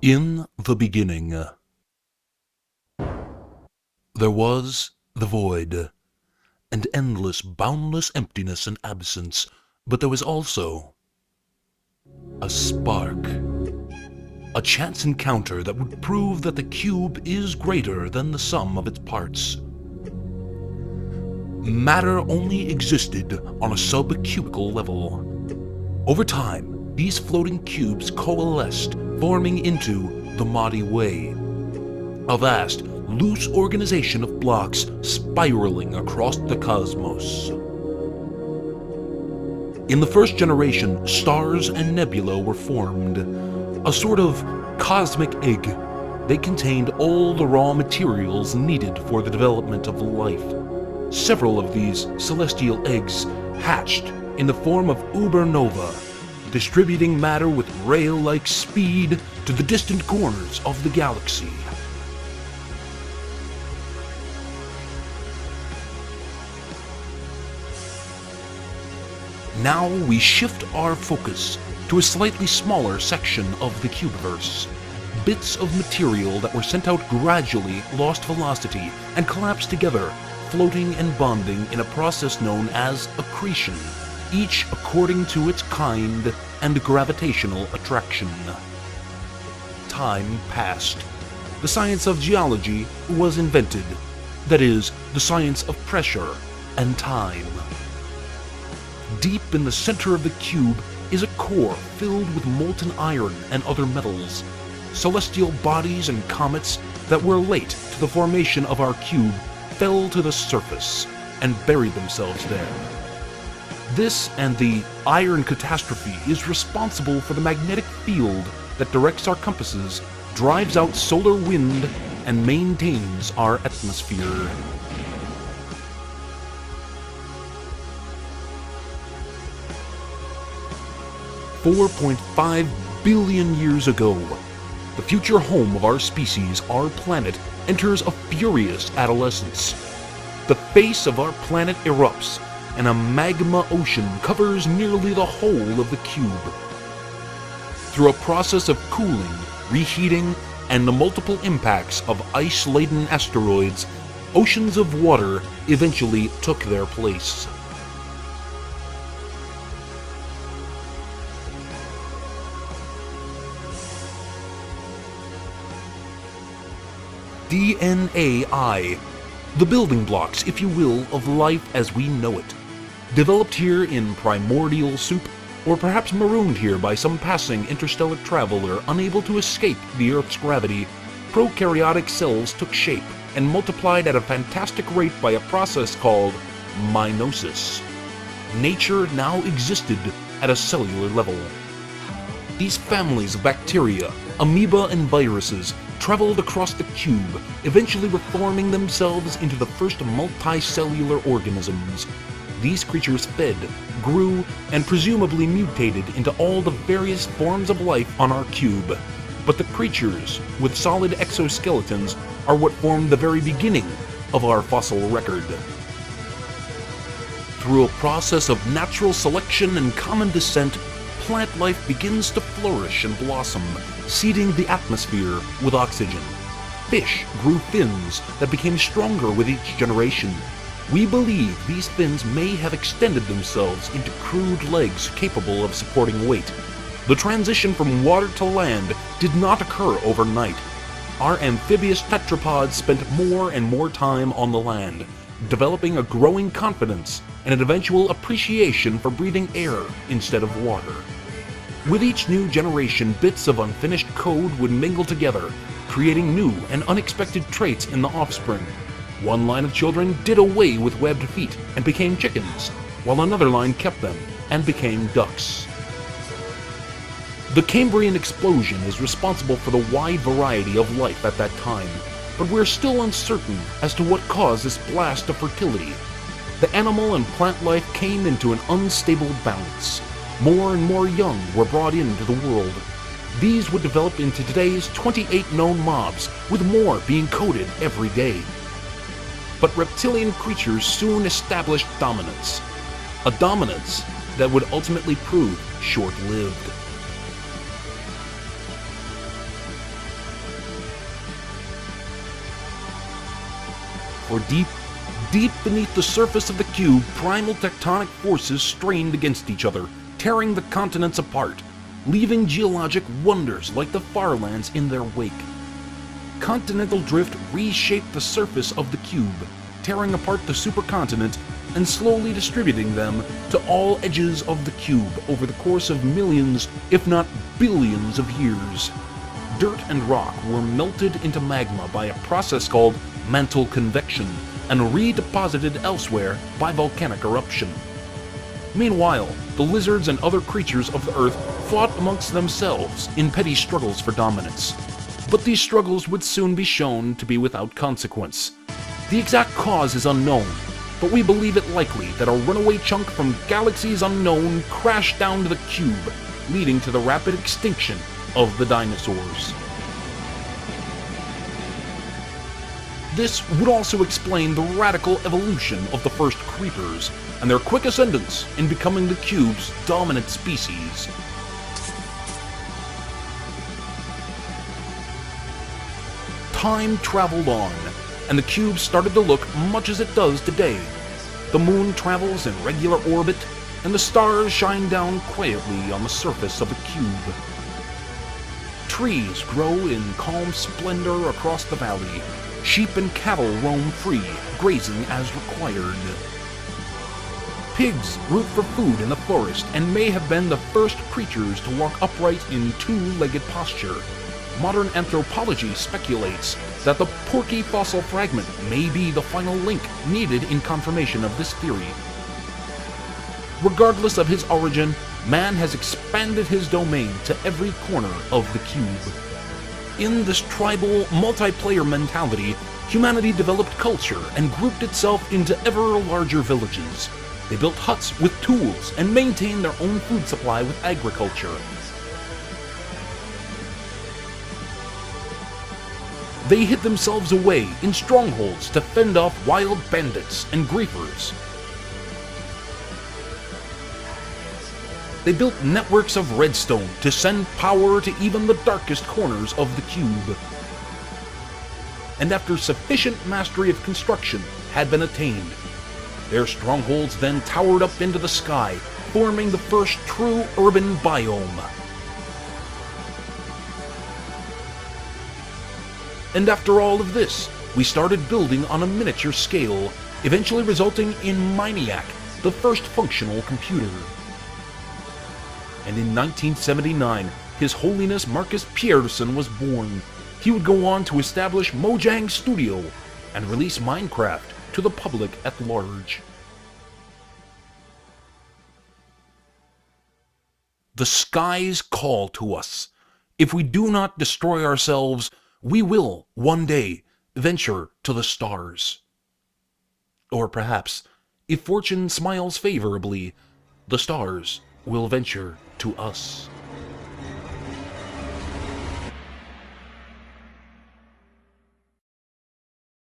In the beginning, there was the void, and endless, boundless emptiness and absence, but there was also a spark, a chance encounter that would prove that the cube is greater than the sum of its parts. Matter only existed on a subcubical level. Over time, these floating cubes coalesced, forming into the Mahdi Way, a vast, loose organization of blocks spiraling across the cosmos. In the first generation, stars and nebula were formed, a sort of cosmic egg. They contained all the raw materials needed for the development of life. Several of these celestial eggs hatched in the form of ubernova, distributing matter with rail-like speed to the distant corners of the galaxy. Now we shift our focus to a slightly smaller section of the cubiverse. Bits of material that were sent out gradually lost velocity and collapsed together, floating and bonding in a process known as accretion, each according to its kind and gravitational attraction. Time passed. The science of geology was invented, that is, the science of pressure and time. Deep in the center of the cube is a core filled with molten iron and other metals. Celestial bodies and comets that were late to the formation of our cube fell to the surface and buried themselves there. This and the iron catastrophe is responsible for the magnetic field that directs our compasses, drives out solar wind, and maintains our atmosphere. $4.5 billion years ago, the future home of our species, our planet, enters a furious adolescence. The face of our planet erupts, and a magma ocean covers nearly the whole of the cube. Through a process of cooling, reheating, and the multiple impacts of ice-laden asteroids, oceans of water eventually took their place. DNA, the building blocks, if you will, of life as we know it. Developed here in primordial soup, or perhaps marooned here by some passing interstellar traveler unable to escape the Earth's gravity, prokaryotic cells took shape and multiplied at a fantastic rate by a process called meiosis. Nature now existed at a cellular level. These families of bacteria, amoeba, and viruses traveled across the cube, eventually reforming themselves into the first multicellular organisms. These creatures fed, grew, and presumably mutated into all the various forms of life on our cube. But the creatures with solid exoskeletons are what formed the very beginning of our fossil record. Through a process of natural selection and common descent, plant life begins to flourish and blossom, seeding the atmosphere with oxygen. Fish grew fins that became stronger with each generation. We believe these fins may have extended themselves into crude legs capable of supporting weight. The transition from water to land did not occur overnight. Our amphibious tetrapods spent more and more time on the land, developing a growing confidence and an eventual appreciation for breathing air instead of water. With each new generation, bits of unfinished code would mingle together, creating new and unexpected traits in the offspring. One line of children did away with webbed feet and became chickens, while another line kept them and became ducks. The Cambrian explosion is responsible for the wide variety of life at that time, but we're still uncertain as to what caused this blast of fertility. The animal and plant life came into an unstable balance. More and more young were brought into the world. These would develop into today's 28 known mobs, with more being coded every day. But reptilian creatures soon established dominance, a dominance that would ultimately prove short-lived. For deep beneath the surface of the cube, primal tectonic forces strained against each other, tearing the continents apart, leaving geologic wonders like the Farlands in their wake. Continental drift reshaped the surface of the cube, tearing apart the supercontinent and slowly distributing them to all edges of the cube over the course of millions, if not billions of years. Dirt and rock were melted into magma by a process called mantle convection and redeposited elsewhere by volcanic eruption. Meanwhile, the lizards and other creatures of the Earth fought amongst themselves in petty struggles for dominance. But these struggles would soon be shown to be without consequence. The exact cause is unknown, but we believe it likely that a runaway chunk from galaxies unknown crashed down to the cube, leading to the rapid extinction of the dinosaurs. This would also explain the radical evolution of the first creepers, and their quick ascendance in becoming the cube's dominant species. Time traveled on, and the cube started to look much as it does today. The moon travels in regular orbit, and the stars shine down quietly on the surface of the cube. Trees grow in calm splendor across the valley. Sheep and cattle roam free, grazing as required. Pigs root for food in the forest and may have been the first creatures to walk upright in two-legged posture. Modern anthropology speculates that the porky fossil fragment may be the final link needed in confirmation of this theory. Regardless of his origin, man has expanded his domain to every corner of the cube. In this tribal, multiplayer mentality, humanity developed culture and grouped itself into ever larger villages. They built huts with tools and maintained their own food supply with agriculture. They hid themselves away in strongholds to fend off wild bandits and griefers. They built networks of redstone to send power to even the darkest corners of the cube. And after sufficient mastery of construction had been attained, their strongholds then towered up into the sky, forming the first true urban biome. And after all of this, we started building on a miniature scale, eventually resulting in MINIAC, the first functional computer. And in 1979, His Holiness Marcus Pierson was born. He would go on to establish Mojang Studio and release Minecraft to the public at large. The skies call to us. If we do not destroy ourselves, we will, one day, venture to the stars. Or perhaps, if fortune smiles favorably, the stars will venture to us.